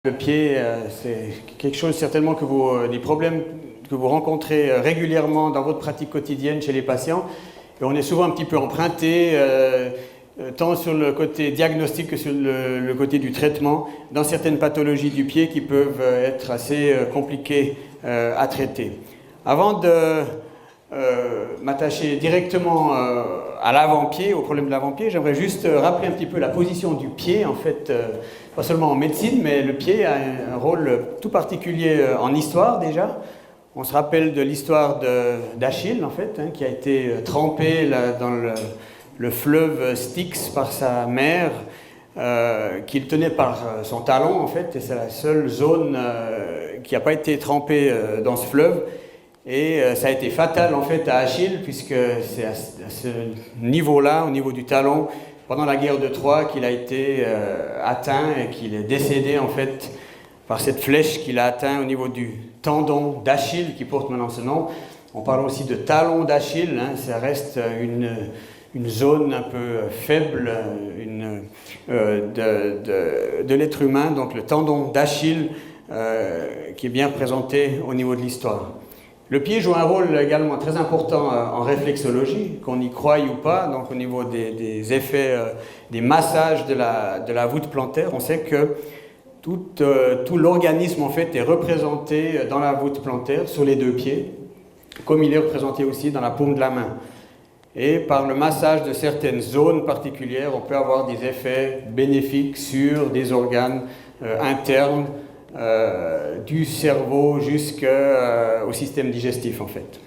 Le pied, c'est quelque chose certainement que des problèmes que vous rencontrez régulièrement dans votre pratique quotidienne chez les patients. Et on est souvent un petit peu emprunté, tant sur le côté diagnostic que sur le côté du traitement, dans certaines pathologies du pied qui peuvent être assez compliquées à traiter. Avant de m'attacher directement à l'avant-pied, au problème de l'avant-pied, j'aimerais juste rappeler un petit peu la position du pied, en fait, pas seulement en médecine, mais le pied a un rôle tout particulier en histoire déjà. On se rappelle de l'histoire d'Achille, en fait, qui a été trempé dans le fleuve Styx par sa mère, qu'il tenait par son talon, en fait, et c'est la seule zone qui n'a pas été trempée dans ce fleuve. Et ça a été fatal en fait à Achille, puisque c'est à ce niveau-là, au niveau du talon, pendant la guerre de Troie, qu'il a été atteint et qu'il est décédé en fait par cette flèche qu'il a atteint au niveau du tendon d'Achille, qui porte maintenant ce nom. On parle aussi de talon d'Achille, ça reste une zone un peu faible de l'être humain, donc le tendon d'Achille qui est bien représenté au niveau de l'histoire. Le pied joue un rôle également très important en réflexologie, qu'on y croie ou pas, donc au niveau des effets, des massages de la voûte plantaire. On sait que tout l'organisme en fait est représenté dans la voûte plantaire, sur les deux pieds, comme il est représenté aussi dans la paume de la main. Et par le massage de certaines zones particulières, on peut avoir des effets bénéfiques sur des organes internes, du cerveau jusqu'au système digestif en fait.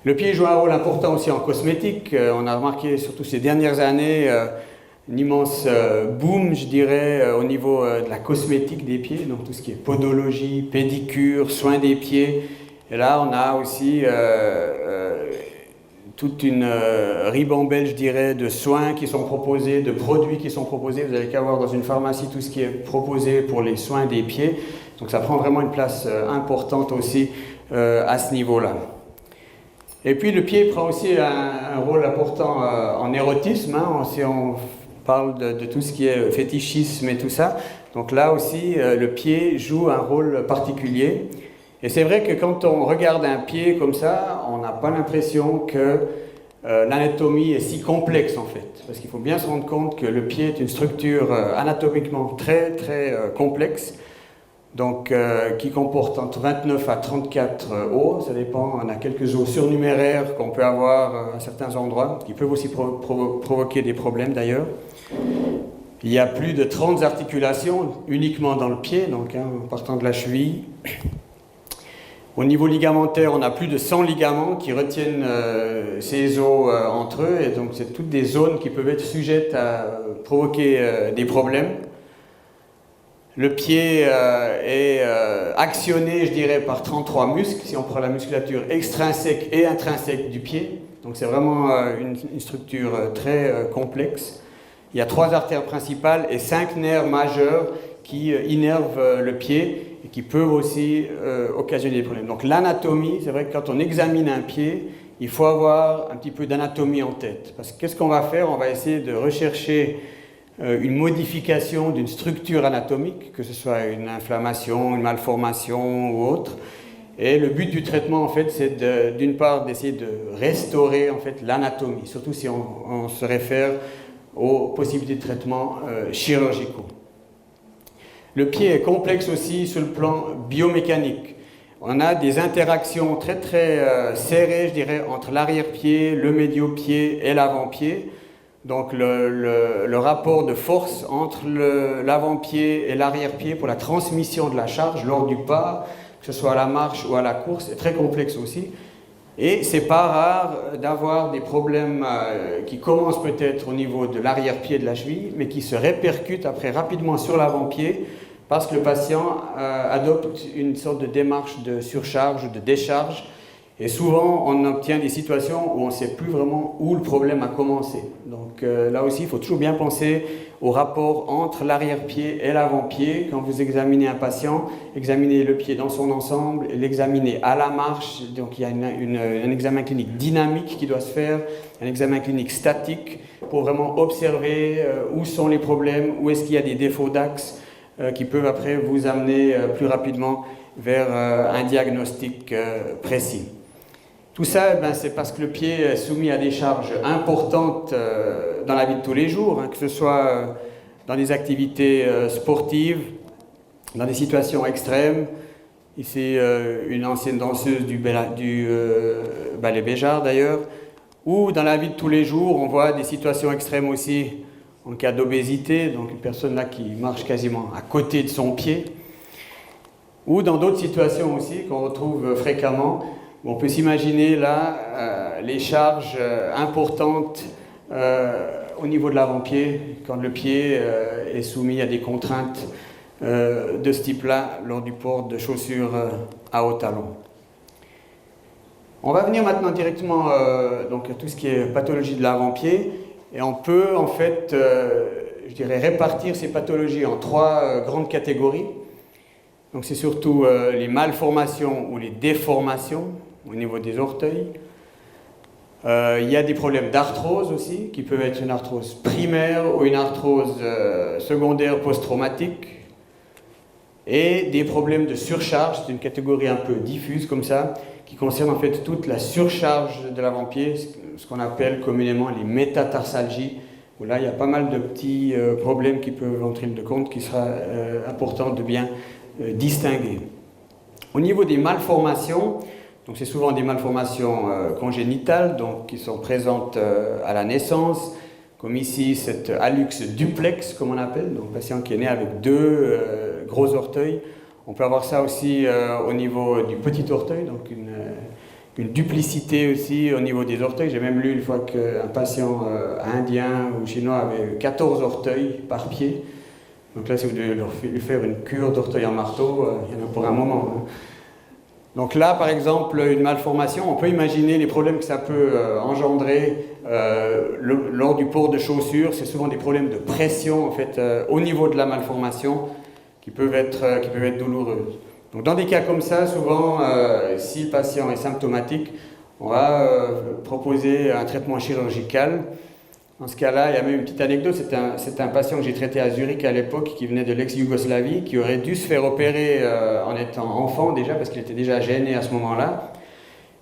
Le pied joue un rôle important aussi en cosmétique. On a remarqué surtout ces dernières années un immense boom, je dirais, au niveau de la cosmétique des pieds, donc tout ce qui est podologie, pédicure, soins des pieds. Et là on a aussi toute une ribambelle, je dirais, de soins qui sont proposés, de produits qui sont proposés. Vous n'avez qu'à voir dans une pharmacie tout ce qui est proposé pour les soins des pieds. Donc ça prend vraiment une place importante aussi à ce niveau-là. Et puis le pied prend aussi un rôle important en érotisme, si on parle de tout ce qui est fétichisme et tout ça. Donc là aussi, le pied joue un rôle particulier. Et c'est vrai que quand on regarde un pied comme ça, on n'a pas l'impression que l'anatomie est si complexe en fait. Parce qu'il faut bien se rendre compte que le pied est une structure anatomiquement très très complexe, donc qui comporte entre 29 à 34 os, ça dépend, on a quelques os surnuméraires qu'on peut avoir à certains endroits, qui peuvent aussi provoquer des problèmes d'ailleurs. Il y a plus de 30 articulations uniquement dans le pied, donc en partant de la cheville. Au niveau ligamentaire, on a plus de 100 ligaments qui retiennent ces os entre eux, et donc c'est toutes des zones qui peuvent être sujettes à provoquer des problèmes. Le pied est actionné, je dirais, par 33 muscles, si on prend la musculature extrinsèque et intrinsèque du pied. Donc c'est vraiment une structure très complexe. Il y a 3 artères principales et 5 nerfs majeurs qui innervent le pied et qui peuvent aussi occasionner des problèmes. Donc l'anatomie, c'est vrai que quand on examine un pied, il faut avoir un petit peu d'anatomie en tête. Parce que qu'est-ce qu'on va faire? On va essayer de rechercher une modification d'une structure anatomique, que ce soit une inflammation, une malformation ou autre. Et le but du traitement, en fait, c'est d'une part d'essayer de restaurer en fait l'anatomie, surtout si on se réfère aux possibilités de traitement chirurgicaux. Le pied est complexe aussi sur le plan biomécanique. On a des interactions très très serrées, je dirais, entre l'arrière-pied, le médio-pied et l'avant-pied. Donc le rapport de force entre l'avant-pied et l'arrière-pied pour la transmission de la charge lors du pas, que ce soit à la marche ou à la course, est très complexe aussi. Et c'est pas rare d'avoir des problèmes qui commencent peut-être au niveau de l'arrière-pied de la cheville, mais qui se répercutent après rapidement sur l'avant-pied, parce que le patient adopte une sorte de démarche de surcharge ou de décharge. Et souvent, on obtient des situations où on ne sait plus vraiment où le problème a commencé. Donc là aussi, il faut toujours bien penser au rapport entre l'arrière-pied et l'avant-pied. Quand vous examinez un patient, examinez le pied dans son ensemble, l'examinez à la marche. Donc il y a un examen clinique dynamique qui doit se faire, un examen clinique statique pour vraiment observer où sont les problèmes, où est-ce qu'il y a des défauts d'axe, qui peuvent après vous amener plus rapidement vers un diagnostic précis. Tout ça, c'est parce que le pied est soumis à des charges importantes dans la vie de tous les jours, que ce soit dans des activités sportives, dans des situations extrêmes. Ici, une ancienne danseuse du ballet Béjart d'ailleurs, ou dans la vie de tous les jours, on voit des situations extrêmes aussi en cas d'obésité, donc une personne là qui marche quasiment à côté de son pied, ou dans d'autres situations aussi qu'on retrouve fréquemment. On peut s'imaginer là les charges importantes au niveau de l'avant-pied, quand le pied est soumis à des contraintes de ce type-là lors du port de chaussures à haut talon. On va venir maintenant directement donc à tout ce qui est pathologie de l'avant-pied, et on peut en fait, je dirais, répartir ces pathologies en trois grandes catégories. Donc c'est surtout les malformations ou les déformations au niveau des orteils. Il y a des problèmes d'arthrose aussi, qui peuvent être une arthrose primaire ou une arthrose secondaire post-traumatique. Et des problèmes de surcharge, c'est une catégorie un peu diffuse comme ça, qui concerne en fait toute la surcharge de l'avant-pied, ce qu'on appelle communément les métatarsalgies, où là il y a pas mal de petits problèmes qui peuvent entrer de compte, qui sera important de bien distinguer. Au niveau des malformations, donc c'est souvent des malformations congénitales, donc qui sont présentes à la naissance, comme ici cette hallux duplex, comme on appelle, donc patient qui est né avec deux gros orteils. On peut avoir ça aussi au niveau du petit orteil, donc une duplicité aussi au niveau des orteils. J'ai même lu une fois qu'un patient indien ou chinois avait 14 orteils par pied. Donc là, si vous devez lui faire une cure d'orteil en marteau, il y en a pour un moment. Hein. Donc là, par exemple, une malformation, on peut imaginer les problèmes que ça peut engendrer lors du port de chaussures. C'est souvent des problèmes de pression en fait, au niveau de la malformation qui peuvent être douloureuses. Donc dans des cas comme ça, souvent, si le patient est symptomatique, on va proposer un traitement chirurgical. Dans ce cas-là, il y a même une petite anecdote, c'est un patient que j'ai traité à Zurich à l'époque, qui venait de l'ex-Yougoslavie, qui aurait dû se faire opérer en étant enfant déjà, parce qu'il était déjà gêné à ce moment-là.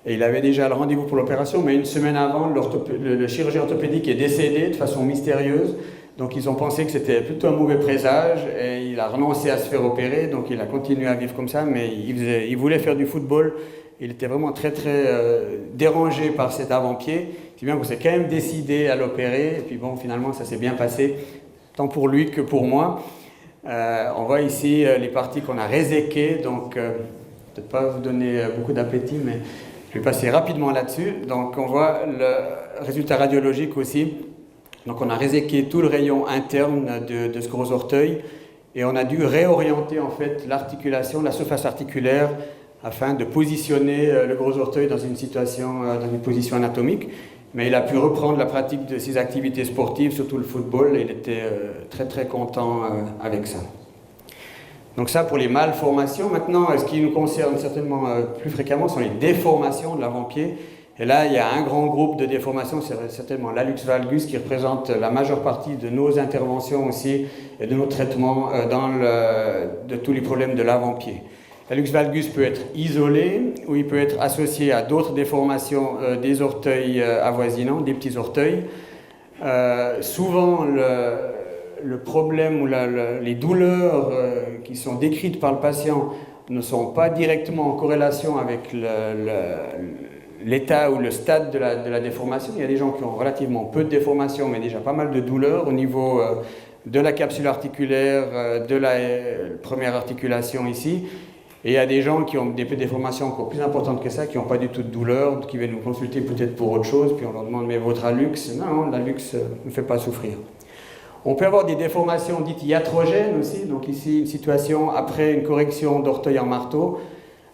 Et il avait déjà le rendez-vous pour l'opération, mais une semaine avant, le chirurgien orthopédique est décédé de façon mystérieuse. Donc ils ont pensé que c'était plutôt un mauvais présage, et il a renoncé à se faire opérer, donc il a continué à vivre comme ça, mais il voulait faire du football. Il était vraiment très très dérangé par cet avant-pied, si bien qu'on s'est quand même décidé à l'opérer, et puis bon, finalement ça s'est bien passé, tant pour lui que pour moi. On voit ici les parties qu'on a réséquées, donc peut-être pas vous donner beaucoup d'appétit, mais je vais passer rapidement là-dessus. Donc on voit le résultat radiologique aussi. Donc on a réséqué tout le rayon interne de ce gros orteil, et on a dû réorienter en fait l'articulation, la surface articulaire, afin de positionner le gros orteil dans une position anatomique. Mais il a pu reprendre la pratique de ses activités sportives, surtout le football, et il était très très content avec ça. Donc ça pour les malformations. Maintenant, ce qui nous concerne certainement plus fréquemment sont les déformations de l'avant-pied. Et là, il y a un grand groupe de déformations, c'est certainement l'hallux valgus, qui représente la majeure partie de nos interventions aussi, et de nos traitements de tous les problèmes de l'avant-pied. L'hallux valgus peut être isolé, ou il peut être associé à d'autres déformations des orteils avoisinants, des petits orteils. Souvent, le problème ou les douleurs qui sont décrites par le patient ne sont pas directement en corrélation avec l'état ou le stade de la déformation. Il y a des gens qui ont relativement peu de déformation, mais déjà pas mal de douleurs au niveau de la capsule articulaire, de la première articulation ici. Et il y a des gens qui ont des déformations encore plus importantes que ça, qui n'ont pas du tout de douleur, qui viennent nous consulter peut-être pour autre chose, puis on leur demande « mais votre hallux ?» Non, l'hallux ne fait pas souffrir. On peut avoir des déformations dites iatrogènes aussi, donc ici une situation après une correction d'orteil en marteau,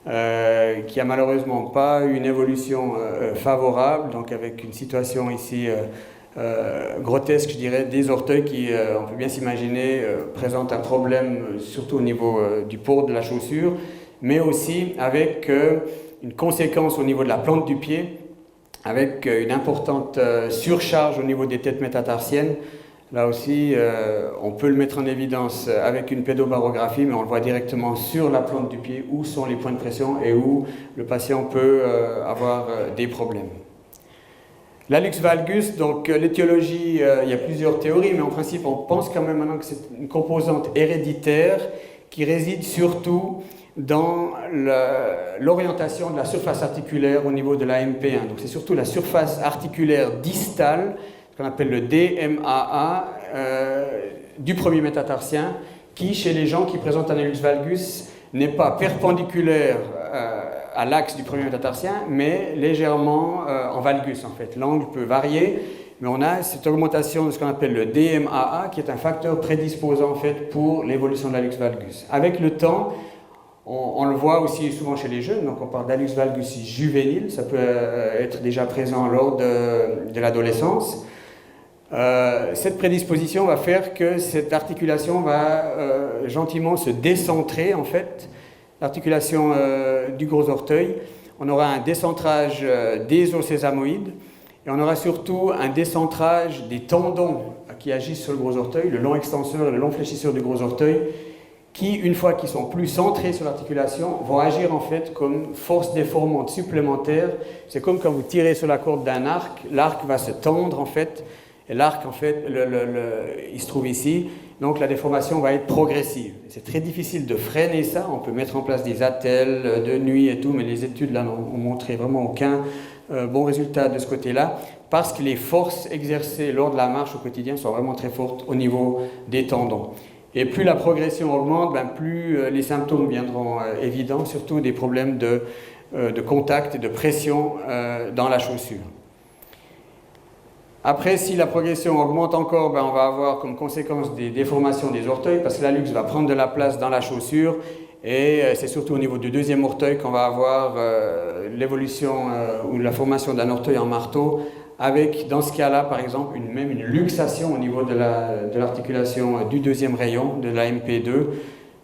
qui a malheureusement pas eu une évolution favorable, donc avec une situation ici grotesque, je dirais, des orteils qui, on peut bien s'imaginer, présentent un problème surtout au niveau du port de la chaussure, mais aussi avec une conséquence au niveau de la plante du pied, avec une importante surcharge au niveau des têtes métatarsiennes, Là aussi, on peut le mettre en évidence avec une pédobarographie, mais on le voit directement sur la plante du pied où sont les points de pression et où le patient peut avoir des problèmes. L'hallux valgus, donc l'étiologie, il y a plusieurs théories, mais en principe, on pense quand même maintenant que c'est une composante héréditaire qui réside surtout dans l'orientation de la surface articulaire au niveau de la MP1. Donc c'est surtout la surface articulaire distale, qu'on appelle le DMAA, du premier métatarsien, qui, chez les gens qui présentent un hallux valgus, n'est pas perpendiculaire à l'axe du premier métatarsien, mais légèrement en valgus, en fait. L'angle peut varier, mais on a cette augmentation de ce qu'on appelle le DMAA, qui est un facteur prédisposant, en fait, pour l'évolution de l'hallux valgus. Avec le temps, on le voit aussi souvent chez les jeunes, donc on parle d'hallux valgus juvénile, ça peut être déjà présent lors de l'adolescence. Cette prédisposition va faire que cette articulation va gentiment se décentrer, en fait, l'articulation du gros orteil. On aura un décentrage des os sésamoïdes et on aura surtout un décentrage des tendons qui agissent sur le gros orteil, le long extenseur et le long fléchisseur du gros orteil, qui, une fois qu'ils sont plus centrés sur l'articulation, vont agir en fait comme force déformante supplémentaire. C'est comme quand vous tirez sur la corde d'un arc, l'arc va se tendre en fait. Et l'arc, en fait, il se trouve ici, donc la déformation va être progressive. C'est très difficile de freiner ça, on peut mettre en place des attelles de nuit et tout, mais les études là n'ont montré vraiment aucun bon résultat de ce côté-là, parce que les forces exercées lors de la marche au quotidien sont vraiment très fortes au niveau des tendons. Et plus la progression augmente, plus les symptômes viendront évidents, surtout des problèmes de contact et de pression dans la chaussure. Après, si la progression augmente encore, on va avoir comme conséquence des déformations des orteils parce que l'hallux va prendre de la place dans la chaussure et c'est surtout au niveau du deuxième orteil qu'on va avoir l'évolution ou la formation d'un orteil en marteau avec, dans ce cas-là, par exemple, même une luxation au niveau de l'articulation du deuxième rayon, de la MP2,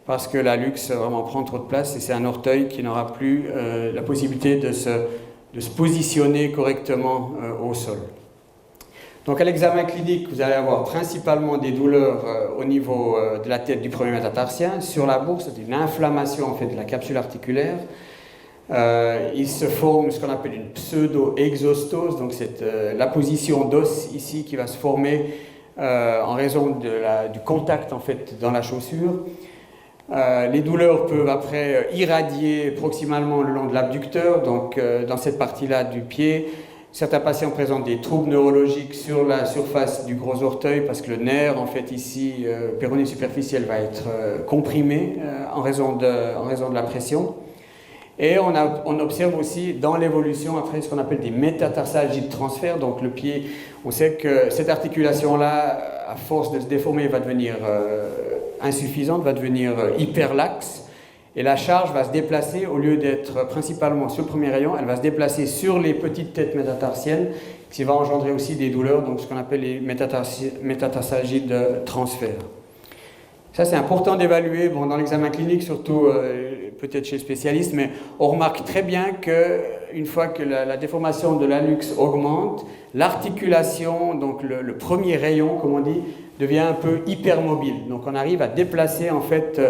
parce que l'hallux vraiment prend trop de place et c'est un orteil qui n'aura plus la possibilité de se positionner correctement au sol. Donc à l'examen clinique, vous allez avoir principalement des douleurs au niveau de la tête du premier métatarsien. Sur la bourse, c'est une inflammation en fait, de la capsule articulaire. Il se forme ce qu'on appelle une pseudo-exostose, donc c'est la position d'os ici qui va se former en raison du contact en fait, dans la chaussure. Les douleurs peuvent après irradier proximalement le long de l'abducteur, donc dans cette partie-là du pied. Certains patients présentent des troubles neurologiques sur la surface du gros orteil parce que le nerf, en fait, ici, péroné superficiel, va être comprimé en raison de la pression. Et on observe aussi dans l'évolution, après, ce qu'on appelle des métatarsalgies de transfert. Donc le pied, on sait que cette articulation-là, à force de se déformer, va devenir insuffisante, va devenir hyperlaxe. Et la charge va se déplacer, au lieu d'être principalement sur le premier rayon, elle va se déplacer sur les petites têtes métatarsiennes, ce qui va engendrer aussi des douleurs, donc ce qu'on appelle les métatarsalgies de transfert. Ça, c'est important d'évaluer dans l'examen clinique, surtout peut-être chez le spécialiste, mais on remarque très bien qu'une fois que la déformation de l'hallux augmente, l'articulation, donc le premier rayon, comme on dit, devient un peu hypermobile. Donc on arrive à déplacer en fait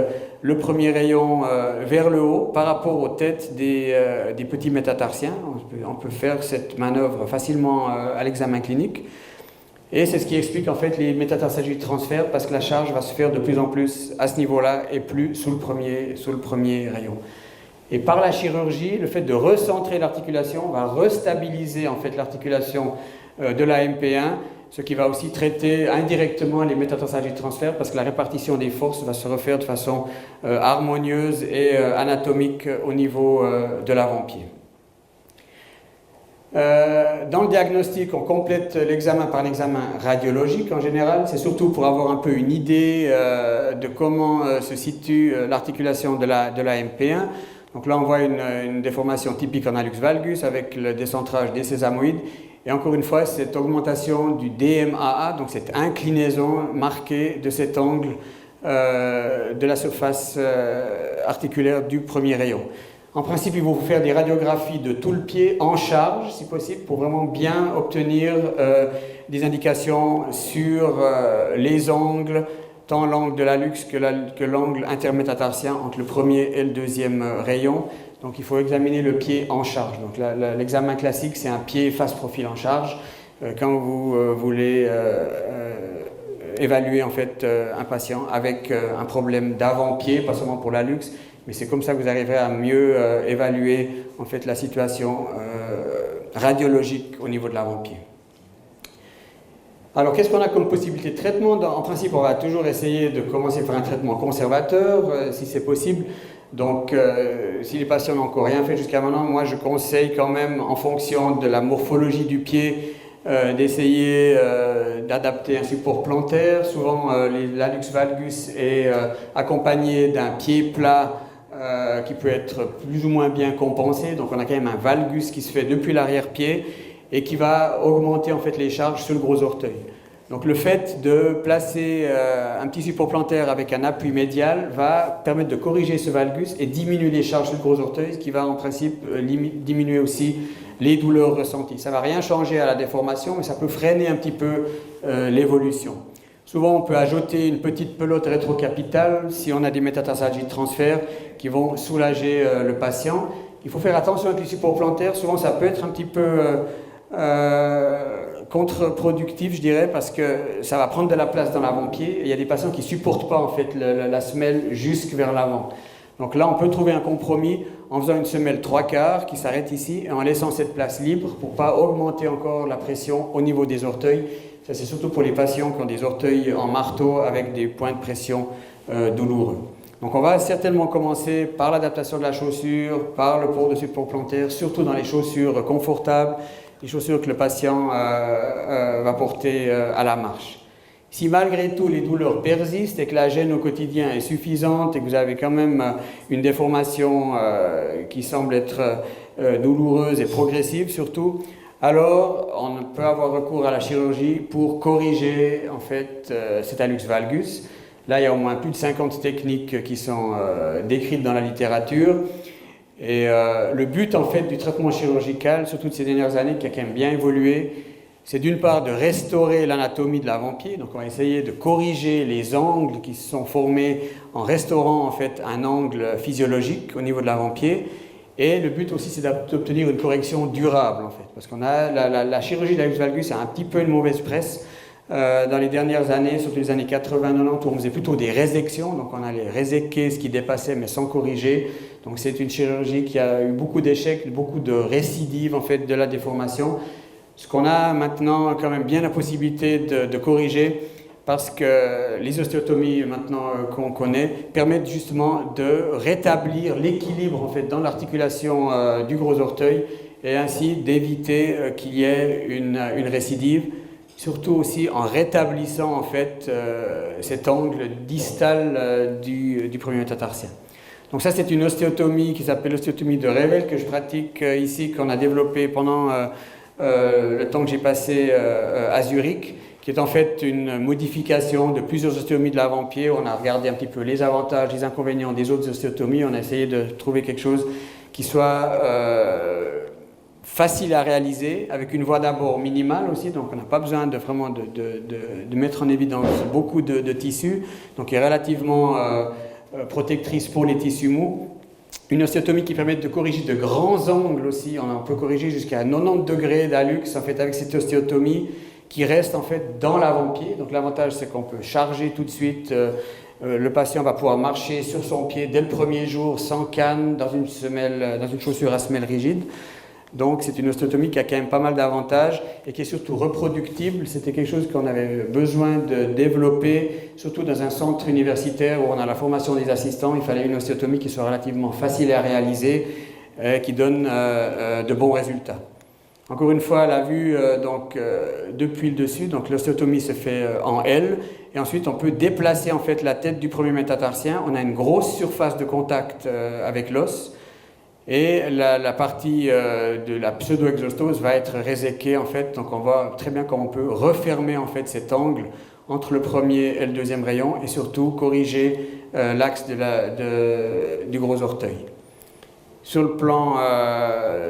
le premier rayon vers le haut par rapport aux têtes des petits métatarsiens. On peut faire cette manœuvre facilement à l'examen clinique. Et c'est ce qui explique en fait les métatarsalgies de transfert parce que la charge va se faire de plus en plus à ce niveau-là et plus sous le premier rayon. Et par la chirurgie, le fait de recentrer l'articulation va restabiliser en fait l'articulation de la MP1, ce qui va aussi traiter indirectement les métatarsalgies de transfert parce que la répartition des forces va se refaire de façon harmonieuse et anatomique au niveau de l'avant-pied. Dans le diagnostic, on complète l'examen par un examen radiologique en général. C'est surtout pour avoir un peu une idée de comment se situe l'articulation de la MP1. Donc là, on voit une déformation typique en hallux valgus avec le décentrage des sésamoïdes. Et encore une fois, cette augmentation du DMAA, donc cette inclinaison marquée de cet angle de la surface articulaire du premier rayon. En principe, il faut faire des radiographies de tout le pied en charge, si possible, pour vraiment bien obtenir des indications sur les angles, tant l'angle de l'hallux que l'angle intermétatarsien entre le premier et le deuxième rayon. Donc il faut examiner le pied en charge. Donc l'examen classique, c'est un pied face-profil en charge. Quand vous voulez évaluer en fait un patient avec un problème d'avant-pied, pas seulement pour l'hallux, mais c'est comme ça que vous arriverez à mieux évaluer en fait la situation radiologique au niveau de l'avant-pied. Alors, qu'est-ce qu'on a comme possibilité de traitement? En principe, on va toujours essayer de commencer par un traitement conservateur, si c'est possible. Donc, si les patients n'ont encore rien fait jusqu'à maintenant, moi, je conseille quand même, en fonction de la morphologie du pied, d'essayer d'adapter un support plantaire. Souvent, l'hallux valgus est accompagné d'un pied plat qui peut être plus ou moins bien compensé. Donc, on a quand même un valgus qui se fait depuis l'arrière-pied et qui va augmenter en fait les charges sur le gros orteil. Donc le fait de placer un petit support plantaire avec un appui médial va permettre de corriger ce valgus et diminuer les charges sur le gros orteil, ce qui va en principe diminuer aussi les douleurs ressenties. Ça ne va rien changer à la déformation, mais ça peut freiner un petit peu l'évolution. Souvent, on peut ajouter une petite pelote rétrocapitale si on a des métatarsalgies de transfert qui vont soulager le patient. Il faut faire attention avec les supports plantaires. Souvent, ça peut être un petit peu contre-productif, je dirais, parce que ça va prendre de la place dans l'avant-pied. Il y a des patients qui ne supportent pas en fait la semelle jusque vers l'avant. Donc là, on peut trouver un compromis en faisant une semelle 3/4 qui s'arrête ici et en laissant cette place libre pour ne pas augmenter encore la pression au niveau des orteils. Ça, c'est surtout pour les patients qui ont des orteils en marteau avec des points de pression douloureux. Donc on va certainement commencer par l'adaptation de la chaussure, par le port de support plantaire, surtout dans les chaussures confortables, les chaussures que le patient va porter à la marche. Si malgré tout les douleurs persistent et que la gêne au quotidien est suffisante et que vous avez quand même une déformation qui semble être douloureuse et progressive surtout, alors on peut avoir recours à la chirurgie pour corriger en fait cet hallux valgus. Là, il y a au moins plus de 50 techniques qui sont décrites dans la littérature. Et le but en fait du traitement chirurgical, surtout de ces dernières années, qui a quand même bien évolué, c'est d'une part de restaurer l'anatomie de l'avant-pied. Donc on va essayer de corriger les angles qui se sont formés en restaurant en fait un angle physiologique au niveau de l'avant-pied. Et le but aussi, c'est d'obtenir une correction durable en fait, parce qu'on a la chirurgie de l'hallux valgus a un petit peu une mauvaise presse. Dans les dernières années, surtout les années 80-90, où on faisait plutôt des résections, donc on allait réséquer ce qui dépassait mais sans corriger. Donc c'est une chirurgie qui a eu beaucoup d'échecs, beaucoup de récidives en fait de la déformation. Ce qu'on a maintenant quand même bien la possibilité de corriger, parce que les ostéotomies maintenant qu'on connaît permettent justement de rétablir l'équilibre en fait dans l'articulation du gros orteil et ainsi d'éviter qu'il y ait une récidive. Surtout aussi en rétablissant en fait cet angle distal du premier métatarsien. Donc ça, c'est une ostéotomie qui s'appelle l'ostéotomie de Revel que je pratique ici, qu'on a développée pendant le temps que j'ai passé à Zurich, qui est en fait une modification de plusieurs ostéotomies de l'avant-pied. On a regardé un petit peu les avantages, les inconvénients des autres ostéotomies. On a essayé de trouver quelque chose qui soit facile à réaliser, avec une voie d'abord minimale aussi, donc on n'a pas besoin de vraiment de mettre en évidence beaucoup de tissus, donc qui est relativement protectrice pour les tissus mous. Une ostéotomie qui permet de corriger de grands angles aussi, on peut corriger jusqu'à 90 degrés d'hallux en fait avec cette ostéotomie qui reste en fait dans l'avant-pied. Donc l'avantage c'est qu'on peut charger tout de suite, le patient va pouvoir marcher sur son pied dès le premier jour sans canne dans une chaussure à semelle rigide. Donc c'est une ostéotomie qui a quand même pas mal d'avantages et qui est surtout reproductible. C'était quelque chose qu'on avait besoin de développer, surtout dans un centre universitaire où on a la formation des assistants. Il fallait une ostéotomie qui soit relativement facile à réaliser, qui donne de bons résultats. Encore une fois, la vue depuis le dessus, donc l'ostéotomie se fait en L et ensuite on peut déplacer en fait la tête du premier métatarsien. On a une grosse surface de contact avec l'os. Et la partie de la pseudo-exostose va être réséquée en fait, donc on voit très bien comment on peut refermer en fait cet angle entre le premier et le deuxième rayon et surtout corriger l'axe du gros orteil. Sur le plan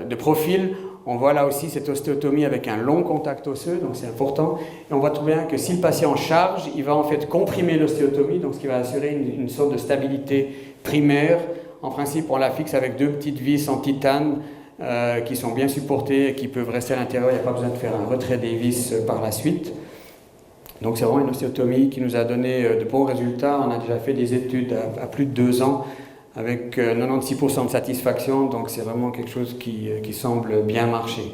de profil, On voit là aussi cette ostéotomie avec un long contact osseux, donc c'est important. Et on voit très bien que si le patient charge, il va en fait comprimer l'ostéotomie, donc ce qui va assurer une sorte de stabilité primaire. En principe, on la fixe avec 2 petites vis en titane qui sont bien supportées et qui peuvent rester à l'intérieur. Il n'y a pas besoin de faire un retrait des vis par la suite. Donc c'est vraiment une ostéotomie qui nous a donné de bons résultats. On a déjà fait des études à plus de 2 ans avec 96% de satisfaction, donc c'est vraiment quelque chose qui semble bien marcher.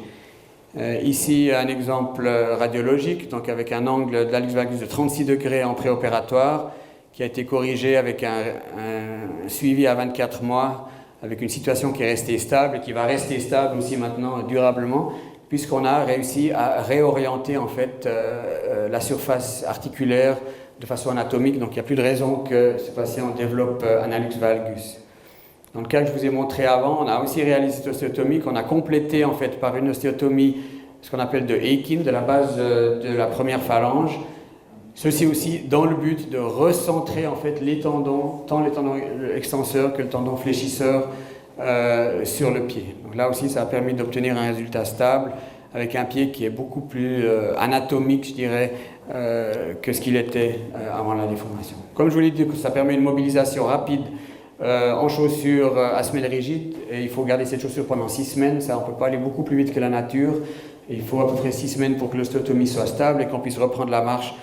Ici, un exemple radiologique, donc avec un angle de l'hallux valgus de 36 degrés en préopératoire, qui a été corrigé avec un suivi à 24 mois, avec une situation qui est restée stable et qui va rester stable aussi maintenant durablement, puisqu'on a réussi à réorienter en fait la surface articulaire de façon anatomique, donc il n'y a plus de raison que ce patient développe un hallux valgus. Dans le cas que je vous ai montré avant, on a aussi réalisé cette ostéotomie qu'on a complétée en fait par une ostéotomie, ce qu'on appelle de Aikin, de la base de la première phalange. Ceci aussi dans le but de recentrer en fait les tendons, tant les tendons extenseurs que le tendon fléchisseur sur le pied. Donc là aussi, ça a permis d'obtenir un résultat stable avec un pied qui est beaucoup plus anatomique, je dirais, que ce qu'il était avant la déformation. Comme je vous l'ai dit, ça permet une mobilisation rapide en chaussures à semelle rigide, et il faut garder cette chaussure pendant 6 semaines. Ça, on ne peut pas aller beaucoup plus vite que la nature. Et il faut à peu près 6 semaines pour que l'ostéotomie soit stable et qu'on puisse reprendre la marche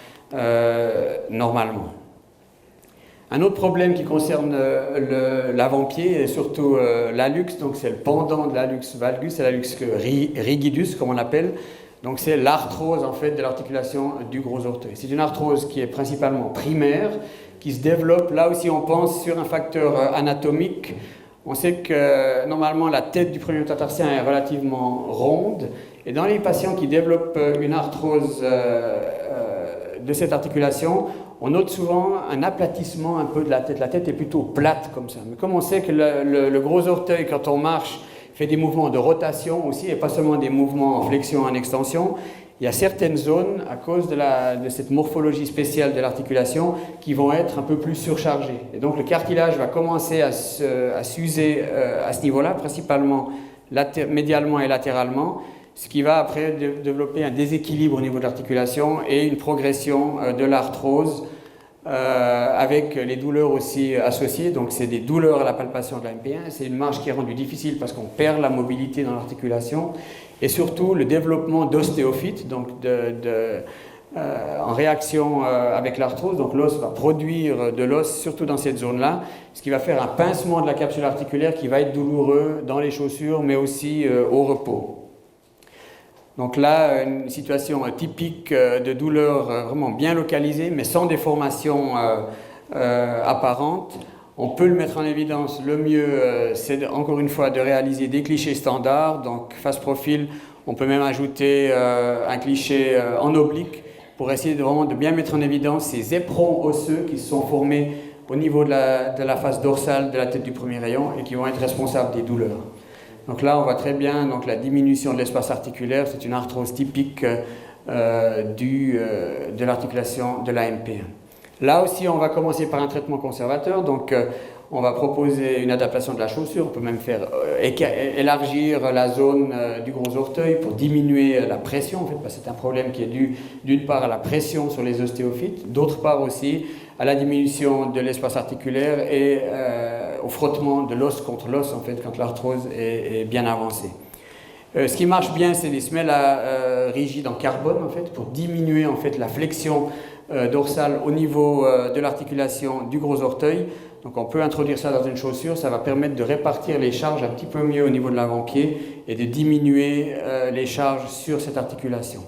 normalement. Un autre problème qui concerne l'avant-pied et surtout l'hallux, donc c'est le pendant de l'hallux valgus, c'est l'hallux rigidus comme on l'appelle. Donc c'est l'arthrose en fait de l'articulation du gros orteil. C'est une arthrose qui est principalement primaire, qui se développe. Là aussi on pense sur un facteur anatomique. On sait que normalement la tête du premier métatarsiens est relativement ronde, et dans les patients qui développent une arthrose de cette articulation, on note souvent un aplatissement un peu de la tête. La tête est plutôt plate comme ça. Mais comme on sait que le gros orteil, quand on marche, fait des mouvements de rotation aussi, et pas seulement des mouvements en flexion, en extension, il y a certaines zones, à cause de cette morphologie spéciale de l'articulation, qui vont être un peu plus surchargées. Et donc le cartilage va commencer à s'user à ce niveau-là, principalement médialement et latéralement, ce qui va après développer un déséquilibre au niveau de l'articulation et une progression de l'arthrose avec les douleurs aussi associées. Donc c'est des douleurs à la palpation de la MP1, c'est une marche qui est rendue difficile parce qu'on perd la mobilité dans l'articulation, et surtout le développement d'ostéophytes, donc en réaction avec l'arthrose, donc l'os va produire de l'os surtout dans cette zone-là, ce qui va faire un pincement de la capsule articulaire qui va être douloureux dans les chaussures mais aussi au repos. Donc là, une situation typique de douleur vraiment bien localisée, mais sans déformation apparente. On peut le mettre en évidence. Le mieux, c'est encore une fois de réaliser des clichés standards. Donc face profil, on peut même ajouter un cliché en oblique pour essayer vraiment de bien mettre en évidence ces éperons osseux qui se sont formés au niveau de la face dorsale de la tête du premier rayon et qui vont être responsables des douleurs. Donc là, on voit très bien donc, la diminution de l'espace articulaire. C'est une arthrose typique de l'articulation de la MP1. Là aussi, on va commencer par un traitement conservateur. Donc, on va proposer une adaptation de la chaussure. On peut même faire élargir la zone du gros orteil pour diminuer la pression, en fait, parce que c'est un problème qui est dû d'une part à la pression sur les ostéophytes, d'autre part aussi à la diminution de l'espace articulaire et au frottement de l'os contre l'os, en fait, quand l'arthrose est bien avancée. Ce qui marche bien, c'est des semelles rigides en carbone, en fait, pour diminuer en fait, la flexion dorsale au niveau de l'articulation du gros orteil. Donc on peut introduire ça dans une chaussure, ça va permettre de répartir les charges un petit peu mieux au niveau de l'avant-pied et de diminuer les charges sur cette articulation.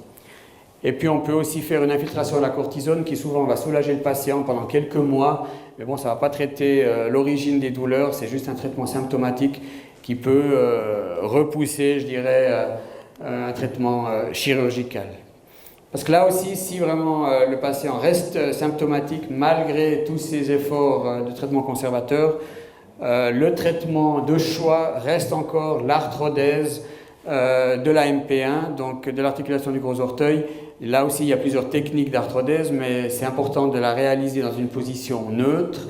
Et puis on peut aussi faire une infiltration à la cortisone qui souvent va soulager le patient pendant quelques mois, mais bon, ça ne va pas traiter l'origine des douleurs, c'est juste un traitement symptomatique qui peut repousser, je dirais, un traitement chirurgical. Parce que là aussi, si vraiment le patient reste symptomatique malgré tous ces efforts de traitement conservateur, le traitement de choix reste encore l'arthrodèse de la MP1, donc de l'articulation du gros orteil. Là aussi, il y a plusieurs techniques d'arthrodèse, mais c'est important de la réaliser dans une position neutre,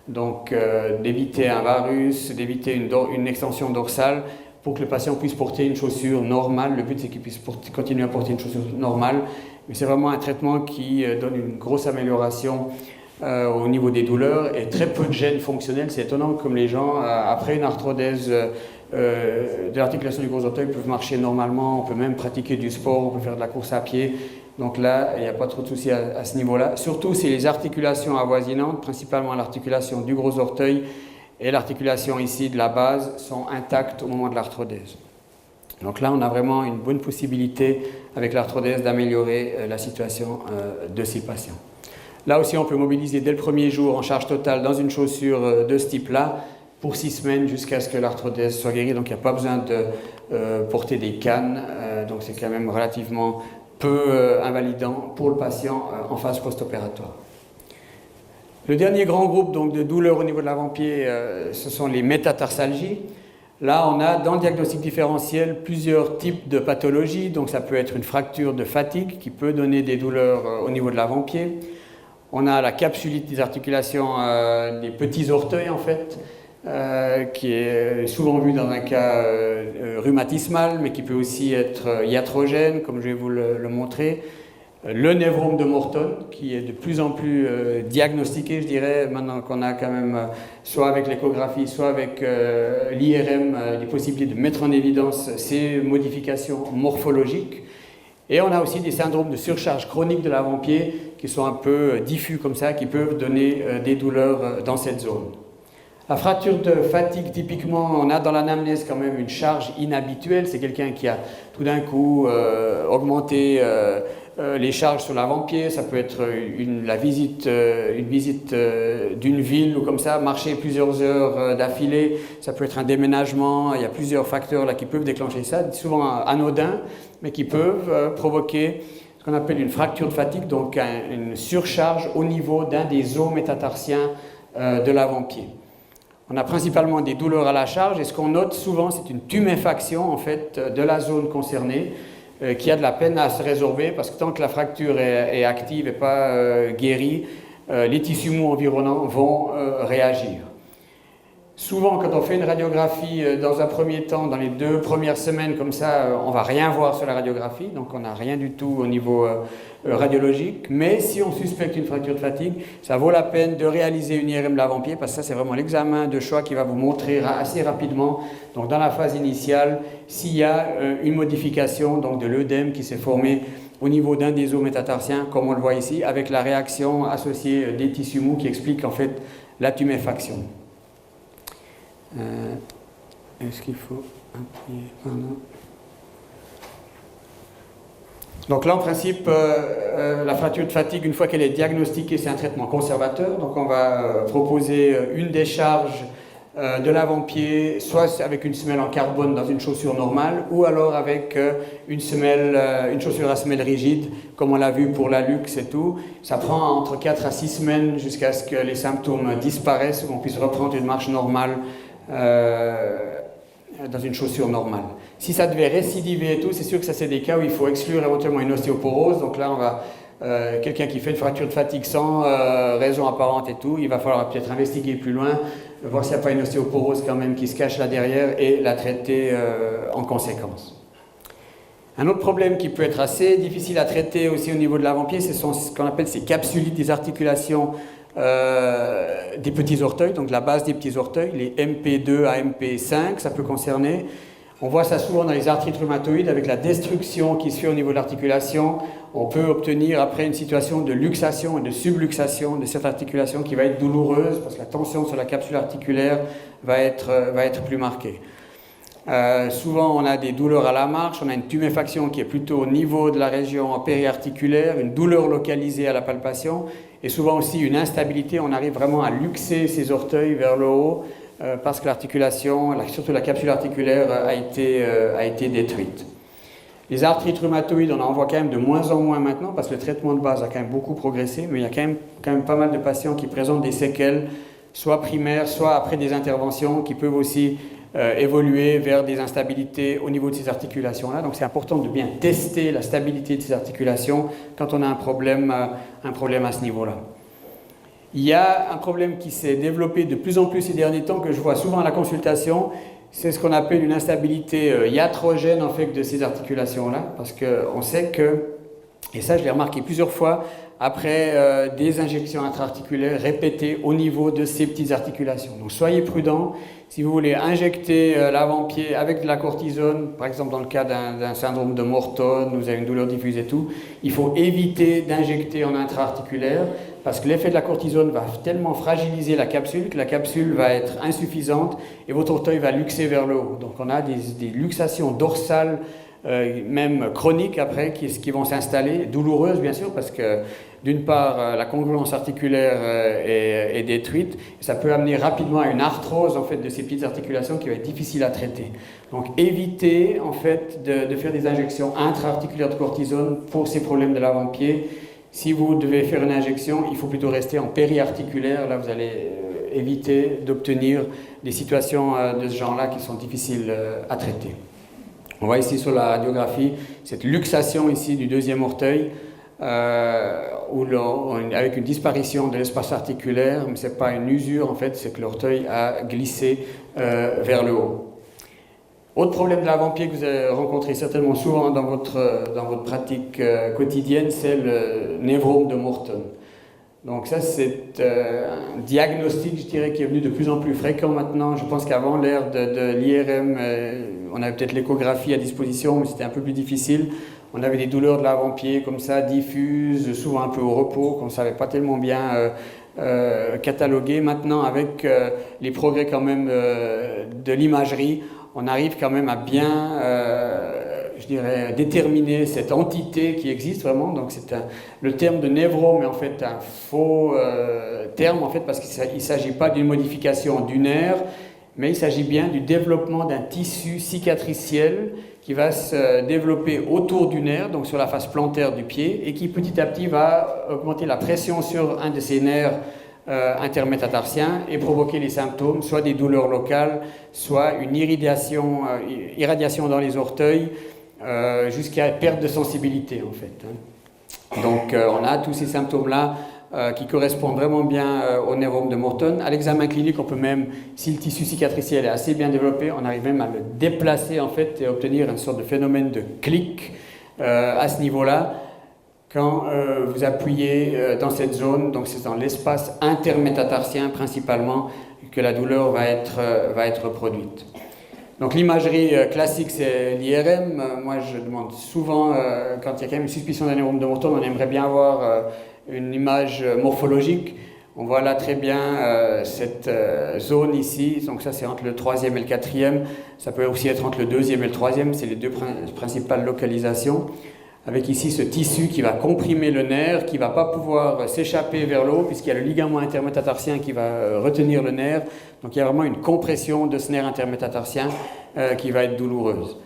donc d'éviter un varus, d'éviter une extension dorsale, pour que le patient puisse porter une chaussure normale. Le but, c'est qu'il puisse continuer à porter une chaussure normale. Mais c'est vraiment un traitement qui donne une grosse amélioration au niveau des douleurs et très peu de gêne fonctionnelle. C'est étonnant comme les gens, après une arthrodèse de l'articulation du gros orteil, peuvent marcher normalement, on peut même pratiquer du sport, on peut faire de la course à pied. Donc là, il n'y a pas trop de soucis à ce niveau-là. Surtout si les articulations avoisinantes, principalement l'articulation du gros orteil et l'articulation ici de la base, sont intactes au moment de l'arthrodèse. Donc là, on a vraiment une bonne possibilité avec l'arthrodèse d'améliorer la situation de ces patients. Là aussi, on peut mobiliser dès le premier jour en charge totale dans une chaussure de ce type-là pour 6 semaines jusqu'à ce que l'arthrodèse soit guérie. Donc il n'y a pas besoin de porter des cannes. Donc c'est quand même relativement peu invalidant pour le patient en phase post-opératoire. Le dernier grand groupe donc, de douleurs au niveau de l'avant-pied, ce sont les métatarsalgies. Là, on a dans le diagnostic différentiel plusieurs types de pathologies. Donc ça peut être une fracture de fatigue qui peut donner des douleurs au niveau de l'avant-pied. On a la capsulite des articulations des petits orteils, en fait, qui est souvent vue dans un cas rhumatismal, mais qui peut aussi être iatrogène, comme je vais vous le montrer. Le névrome de Morton, qui est de plus en plus diagnostiqué, je dirais, maintenant qu'on a quand même, soit avec l'échographie, soit avec l'IRM, les possibilités de mettre en évidence ces modifications morphologiques. Et on a aussi des syndromes de surcharge chronique de l'avant-pied qui sont un peu diffus comme ça, qui peuvent donner des douleurs dans cette zone. La fracture de fatigue, typiquement, on a dans l'anamnèse quand même une charge inhabituelle. C'est quelqu'un qui a tout d'un coup augmenté les charges sur l'avant-pied. Ça peut être une visite d'une ville ou comme ça, marcher plusieurs heures d'affilée. Ça peut être un déménagement. Il y a plusieurs facteurs là qui peuvent déclencher ça, souvent anodins, mais qui peuvent provoquer ce qu'on appelle une fracture de fatigue, donc une surcharge au niveau d'un des os métatarsiens de l'avant-pied. On a principalement des douleurs à la charge et ce qu'on note souvent, c'est une tuméfaction en fait, de la zone concernée qui a de la peine à se résorber parce que tant que la fracture est active et pas guérie, les tissus mous environnants vont réagir. Souvent, quand on fait une radiographie dans un premier temps, dans les 2 premières semaines comme ça, on ne va rien voir sur la radiographie, donc on n'a rien du tout au niveau radiologique. Mais si on suspecte une fracture de fatigue, ça vaut la peine de réaliser une IRM de l'avant-pied parce que ça, c'est vraiment l'examen de choix qui va vous montrer assez rapidement, donc dans la phase initiale, s'il y a une modification donc, de l'œdème qui s'est formé au niveau d'un des os métatarsiens, comme on le voit ici, avec la réaction associée des tissus mous qui explique en fait la tuméfaction. Est-ce qu'il faut appuyer? Pardon. Donc là, en principe, la fracture de fatigue, une fois qu'elle est diagnostiquée, c'est un traitement conservateur. Donc on va proposer une décharge de l'avant-pied, soit avec une semelle en carbone dans une chaussure normale, ou alors avec une chaussure à semelle rigide, comme on l'a vu pour la luxe et tout. Ça prend entre 4 à 6 semaines jusqu'à ce que les symptômes disparaissent, qu'on puisse reprendre une marche normale dans une chaussure normale. Si ça devait récidiver et tout, c'est sûr que ça c'est des cas où il faut exclure éventuellement une ostéoporose. Donc là, on va quelqu'un qui fait une fracture de fatigue sans raison apparente et tout, il va falloir peut-être investiguer plus loin, voir s'il n'y a pas une ostéoporose quand même qui se cache là derrière et la traiter en conséquence. Un autre problème qui peut être assez difficile à traiter aussi au niveau de l'avant-pied, c'est ce qu'on appelle ces capsulites des articulations des petits orteils, donc la base des petits orteils, les MP2 à MP5, ça peut concerner. On voit ça souvent dans les arthrites rhumatoïdes avec la destruction qui se fait au niveau de l'articulation. On peut obtenir après une situation de luxation et de subluxation de cette articulation qui va être douloureuse parce que la tension sur la capsule articulaire va être plus marquée. Souvent on a des douleurs à la marche, on a une tuméfaction qui est plutôt au niveau de la région périarticulaire, une douleur localisée à la palpation et souvent aussi une instabilité, on arrive vraiment à luxer ses orteils vers le haut parce que l'articulation, surtout la capsule articulaire, a été détruite. Les arthrites rhumatoïdes, on en voit quand même de moins en moins maintenant parce que le traitement de base a quand même beaucoup progressé, mais il y a quand même pas mal de patients qui présentent des séquelles, soit primaires, soit après des interventions, qui peuvent aussi évoluer vers des instabilités au niveau de ces articulations-là. Donc c'est important de bien tester la stabilité de ces articulations quand on a un problème à ce niveau-là. Il y a un problème qui s'est développé de plus en plus ces derniers temps, que je vois souvent à la consultation, c'est ce qu'on appelle une instabilité iatrogène en fait de ces articulations-là, parce qu'on sait que, et ça je l'ai remarqué plusieurs fois, après des injections intra-articulaires répétées au niveau de ces petites articulations. Donc soyez prudents, si vous voulez injecter l'avant-pied avec de la cortisone, par exemple dans le cas d'un syndrome de Morton, vous avez une douleur diffuse et tout, il faut éviter d'injecter en intra-articulaire, parce que l'effet de la cortisone va tellement fragiliser la capsule que la capsule va être insuffisante et votre orteil va luxer vers le haut. Donc on a des luxations dorsales, même chroniques après, qui vont s'installer, douloureuses bien sûr, parce que d'une part la congruence articulaire est détruite, et ça peut amener rapidement à une arthrose en fait, de ces petites articulations qui va être difficile à traiter. Donc évitez en fait de faire des injections intra-articulaires de cortisone pour ces problèmes de l'avant-pied. Si vous devez faire une injection, il faut plutôt rester en périarticulaire. Là, vous allez éviter d'obtenir des situations de ce genre-là qui sont difficiles à traiter. On voit ici sur la radiographie cette luxation ici du deuxième orteil, avec une disparition de l'espace articulaire, mais ce n'est pas une usure en fait, c'est que l'orteil a glissé vers le haut. Autre problème de l'avant-pied que vous avez rencontré certainement souvent dans votre pratique quotidienne, c'est le névrome de Morton. Donc ça, c'est un diagnostic, je dirais, qui est venu de plus en plus fréquent maintenant. Je pense qu'avant l'ère de l'IRM, on avait peut-être l'échographie à disposition, mais c'était un peu plus difficile. On avait des douleurs de l'avant-pied comme ça, diffuses, souvent un peu au repos, qu'on ne savait pas tellement bien cataloguer. Maintenant, avec les progrès quand même de l'imagerie, on arrive quand même à bien, je dirais, déterminer cette entité qui existe vraiment. Donc le terme de névrome est en fait un faux terme, en fait, parce qu'il ne s'agit pas d'une modification du nerf, mais il s'agit bien du développement d'un tissu cicatriciel qui va se développer autour du nerf, donc sur la face plantaire du pied, et qui petit à petit va augmenter la pression sur un de ces nerfs intermétatarsiens et provoquer les symptômes, soit des douleurs locales, soit une irradiation dans les orteils, jusqu'à perte de sensibilité en fait. Donc on a tous ces symptômes-là qui correspondent vraiment bien au névrome de Morton. À l'examen clinique, on peut même, si le tissu cicatriciel est assez bien développé, on arrive même à le déplacer en fait et obtenir une sorte de phénomène de clic à ce niveau-là. Quand vous appuyez dans cette zone, donc c'est dans l'espace intermétatarsien principalement que la douleur va être produite. Donc l'imagerie classique, c'est l'IRM. Moi, je demande souvent, quand il y a quand même une suspicion d'un névrome de Morton, on aimerait bien avoir une image morphologique. On voit là très bien cette zone ici, donc ça c'est entre le 3e et le 4e. Ça peut aussi être entre le 2e et le 3e, c'est les deux principales localisations. Avec ici ce tissu qui va comprimer le nerf, qui ne va pas pouvoir s'échapper vers le haut, puisqu'il y a le ligament intermétatarsien qui va retenir le nerf. Donc il y a vraiment une compression de ce nerf intermétatarsien qui va être douloureuse.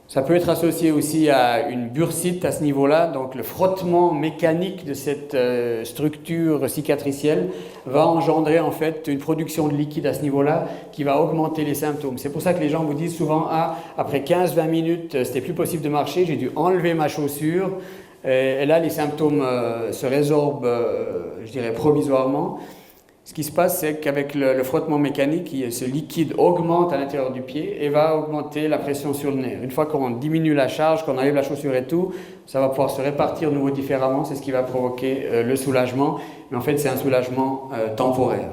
Ça peut être associé aussi à une bursite à ce niveau-là, donc le frottement mécanique de cette structure cicatricielle va engendrer en fait une production de liquide à ce niveau-là qui va augmenter les symptômes. C'est pour ça que les gens vous disent souvent « Ah, après 15-20 minutes, c'était plus possible de marcher, j'ai dû enlever ma chaussure ». Et là, les symptômes se résorbent, je dirais, provisoirement. Ce qui se passe, c'est qu'avec le frottement mécanique, ce liquide augmente à l'intérieur du pied et va augmenter la pression sur le nerf. Une fois qu'on diminue la charge, qu'on enlève la chaussure et tout, ça va pouvoir se répartir de nouveau différemment. C'est ce qui va provoquer le soulagement. Mais en fait, c'est un soulagement temporaire.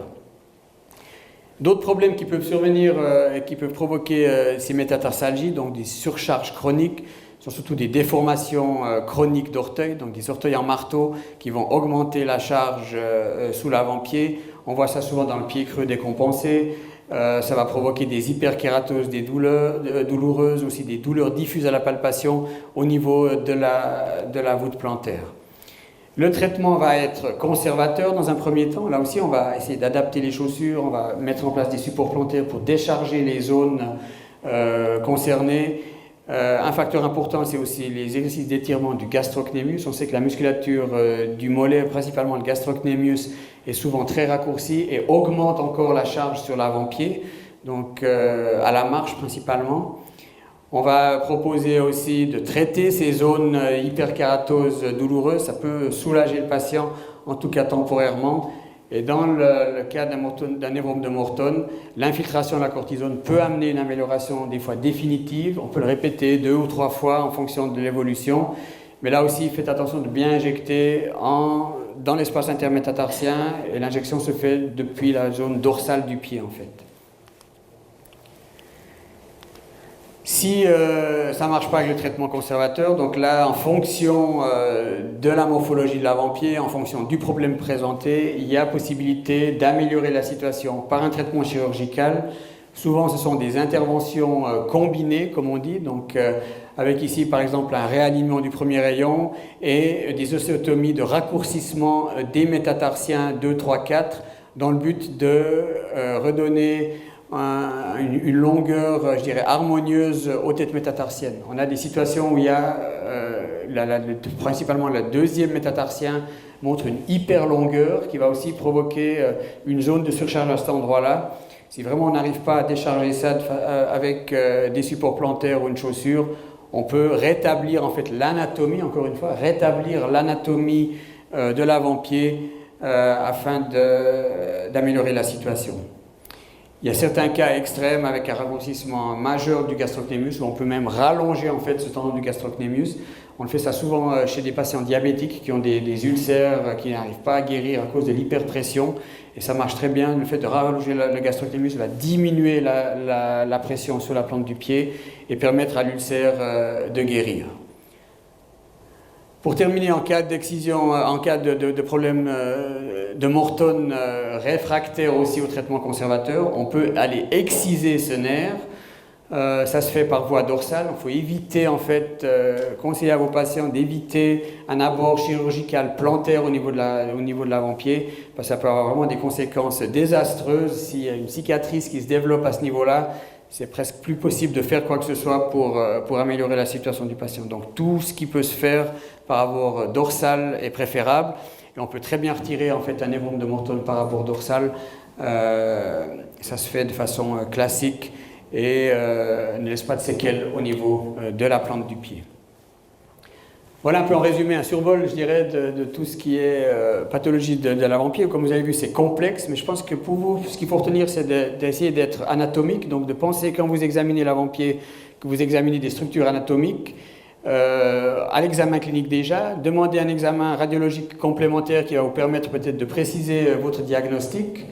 D'autres problèmes qui peuvent survenir et qui peuvent provoquer ces métatarsalgies, donc des surcharges chroniques, sont surtout des déformations chroniques d'orteils, donc des orteils en marteau qui vont augmenter la charge sous l'avant-pied. On voit ça souvent dans le pied creux décompensé. Ça va provoquer des hyperkératoses, des douleurs douloureuses, aussi des douleurs diffuses à la palpation au niveau de la voûte plantaire. Le traitement va être conservateur dans un premier temps. Là aussi, on va essayer d'adapter les chaussures, on va mettre en place des supports plantaires pour décharger les zones concernées. Un facteur important, c'est aussi les exercices d'étirement du gastrocnémius. On sait que la musculature du mollet, principalement le gastrocnémius, est souvent très raccourcie et augmente encore la charge sur l'avant-pied, donc à la marche principalement. On va proposer aussi de traiter ces zones hyperkératoses douloureuses. Ça peut soulager le patient, en tout cas temporairement. Et dans le cas d'un névrome de Morton, l'infiltration de la cortisone peut amener une amélioration des fois définitive. On peut le répéter 2 ou 3 fois en fonction de l'évolution. Mais là aussi, faites attention de bien injecter dans l'espace intermétatarsien. Et l'injection se fait depuis la zone dorsale du pied en fait. Si ça ne marche pas avec le traitement conservateur, donc là, en fonction de la morphologie de l'avant-pied, en fonction du problème présenté, il y a possibilité d'améliorer la situation par un traitement chirurgical. Souvent, ce sont des interventions combinées, comme on dit, donc avec ici, par exemple, un réalignement du premier rayon et des ostéotomies de raccourcissement des métatarsiens 2, 3, 4, dans le but de redonner une longueur, je dirais, harmonieuse aux têtes métatarsiennes. On a des situations où il y a, principalement le deuxième métatarsien montre une hyper longueur qui va aussi provoquer une zone de surcharge à cet endroit-là. Si vraiment on n'arrive pas à décharger ça avec des supports plantaires ou une chaussure, on peut rétablir en fait l'anatomie, encore une fois, rétablir l'anatomie de l'avant-pied afin d'améliorer la situation. Il y a certains cas extrêmes avec un raccourcissement majeur du gastrocnémus où on peut même rallonger en fait ce tendon du gastrocnémus. On le fait ça souvent chez des patients diabétiques qui ont des ulcères qui n'arrivent pas à guérir à cause de l'hyperpression. Et ça marche très bien. Le fait de rallonger le gastrocnémus va diminuer la pression sur la plante du pied et permettre à l'ulcère de guérir. Pour terminer, en cas d'excision, en cas de problème de Morton réfractaire aussi au traitement conservateur, on peut aller exciser ce nerf. Ça se fait par voie dorsale. Il faut éviter, en fait, conseiller à vos patients d'éviter un abord chirurgical plantaire au niveau de l'avant-pied, parce que ça peut avoir vraiment des conséquences désastreuses. S'il y a une cicatrice qui se développe à ce niveau-là, c'est presque plus possible de faire quoi que ce soit pour améliorer la situation du patient. Donc tout ce qui peut se faire par abord dorsal est préférable. Et on peut très bien retirer en fait un névrome de Morton par abord dorsal. Ça se fait de façon classique et ne laisse pas de séquelles au niveau de la plante du pied. Voilà un peu en résumé un survol, je dirais, de tout ce qui est pathologie de l'avant-pied. Comme vous avez vu, c'est complexe, mais je pense que pour vous, ce qu'il faut retenir, c'est d'essayer d'être anatomique, donc de penser quand vous examinez l'avant-pied, que vous examinez des structures anatomiques, à l'examen clinique déjà, demandez un examen radiologique complémentaire qui va vous permettre peut-être de préciser votre diagnostic.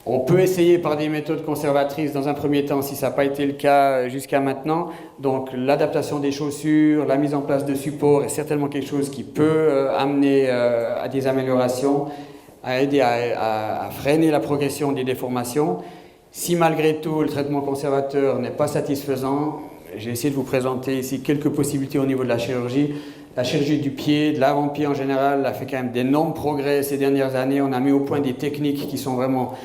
On peut essayer par des méthodes conservatrices dans un premier temps si ça n'a pas été le cas jusqu'à maintenant. Donc l'adaptation des chaussures, la mise en place de supports est certainement quelque chose qui peut amener à des améliorations, à aider à freiner la progression des déformations. Si malgré tout le traitement conservateur n'est pas satisfaisant, j'ai essayé de vous présenter ici quelques possibilités au niveau de la chirurgie. La chirurgie du pied, de l'avant-pied en général, a fait quand même d'énormes progrès ces dernières années. On a mis au point des techniques qui sont vraiment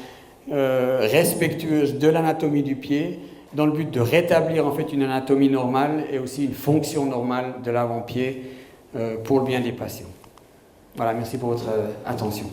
respectueuse de l'anatomie du pied dans le but de rétablir en fait une anatomie normale et aussi une fonction normale de l'avant-pied pour le bien des patients. Voilà, merci pour votre attention.